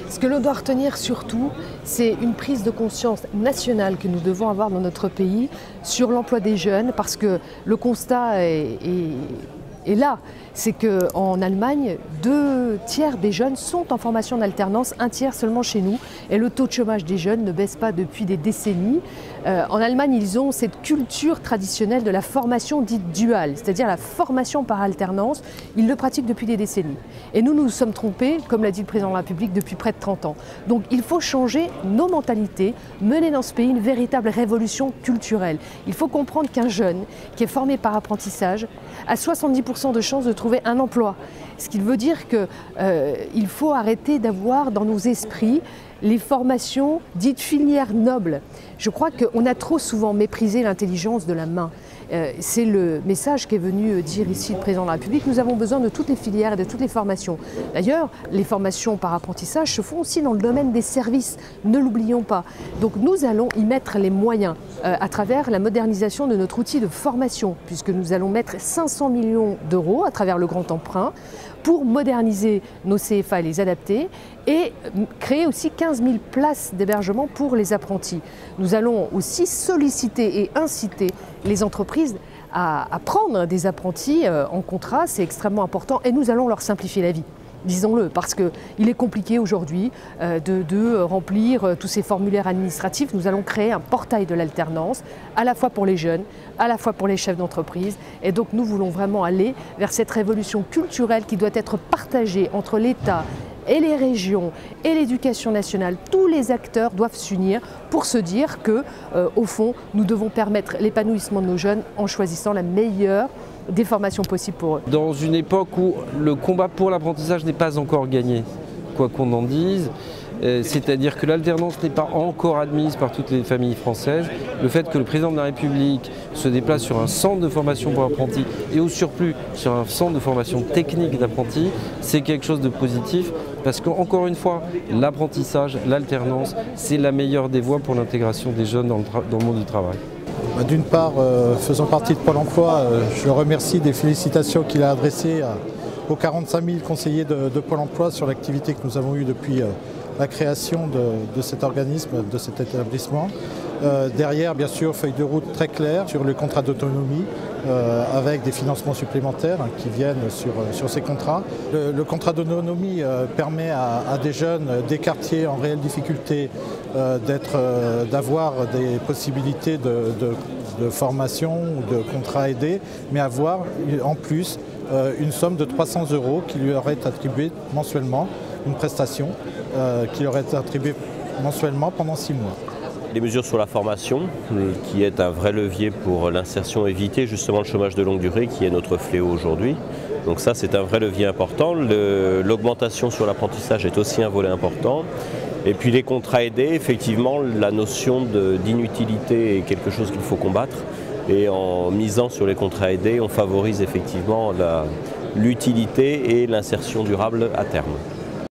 Ce que l'on doit retenir surtout, c'est une prise de conscience nationale que nous devons avoir dans notre pays sur l'emploi des jeunes, parce que le constat est là. C'est qu'en Allemagne, 2/3 des jeunes sont en formation en alternance, 1/3 seulement chez nous. Et le taux de chômage des jeunes ne baisse pas depuis des décennies. En Allemagne, ils ont cette culture traditionnelle de la formation dite duale, c'est-à-dire la formation par alternance. Ils le pratiquent depuis des décennies. Et nous nous sommes trompés, comme l'a dit le président de la République, depuis près de 30 ans. Donc il faut changer nos mentalités, mener dans ce pays une véritable révolution culturelle. Il faut comprendre qu'un jeune qui est formé par apprentissage a 70% de chances de trouver un emploi. Ce qui veut dire qu'il faut arrêter d'avoir dans nos esprits les formations dites filières nobles. Je crois qu'on a trop souvent méprisé l'intelligence de la main. C'est le message qu'est venu dire ici le président de la République. Nous avons besoin de toutes les filières et de toutes les formations. D'ailleurs, les formations par apprentissage se font aussi dans le domaine des services, ne l'oublions pas. Donc nous allons y mettre les moyens à travers la modernisation de notre outil de formation, puisque nous allons mettre 500 millions d'euros à travers le grand emprunt pour moderniser nos CFA et les adapter, et créer aussi 15 000 places d'hébergement pour les apprentis. Nous allons aussi solliciter et inciter les entreprises à prendre des apprentis en contrat, c'est extrêmement important, et nous allons leur simplifier la vie. Disons-le, parce qu'il est compliqué aujourd'hui de remplir tous ces formulaires administratifs. Nous allons créer un portail de l'alternance, à la fois pour les jeunes, à la fois pour les chefs d'entreprise. Et donc nous voulons vraiment aller vers cette révolution culturelle qui doit être partagée entre l'État et les régions et l'éducation nationale. Tous les acteurs doivent s'unir pour se dire que, au fond, nous devons permettre l'épanouissement de nos jeunes en choisissant la meilleure des formations possibles pour eux. Dans une époque où le combat pour l'apprentissage n'est pas encore gagné, quoi qu'on en dise, c'est-à-dire que l'alternance n'est pas encore admise par toutes les familles françaises, le fait que le président de la République se déplace sur un centre de formation pour apprentis et au surplus sur un centre de formation technique d'apprentis, c'est quelque chose de positif parce qu'encore une fois, l'apprentissage, l'alternance, c'est la meilleure des voies pour l'intégration des jeunes dans le monde du travail. D'une part, faisant partie de Pôle emploi, je le remercie des félicitations qu'il a adressées aux 45 000 conseillers de Pôle emploi sur l'activité que nous avons eue depuis la création de cet organisme, de cet établissement. Derrière, bien sûr, feuille de route très claire sur le contrat d'autonomie avec des financements supplémentaires qui viennent sur ces contrats. Le contrat d'autonomie permet à des jeunes des quartiers en réelle difficulté d'avoir des possibilités de formation ou de contrats aidés, mais avoir en plus une somme de 300 € qui lui aurait attribuée mensuellement, une prestation qui leur est attribuée mensuellement pendant 6 mois. Les mesures sur la formation, qui est un vrai levier pour l'insertion, éviter justement le chômage de longue durée qui est notre fléau aujourd'hui. Donc ça, c'est un vrai levier important. L'augmentation sur l'apprentissage est aussi un volet important. Et puis les contrats aidés, effectivement, la notion d'inutilité est quelque chose qu'il faut combattre. Et en misant sur les contrats aidés, on favorise effectivement l'utilité et l'insertion durable à terme.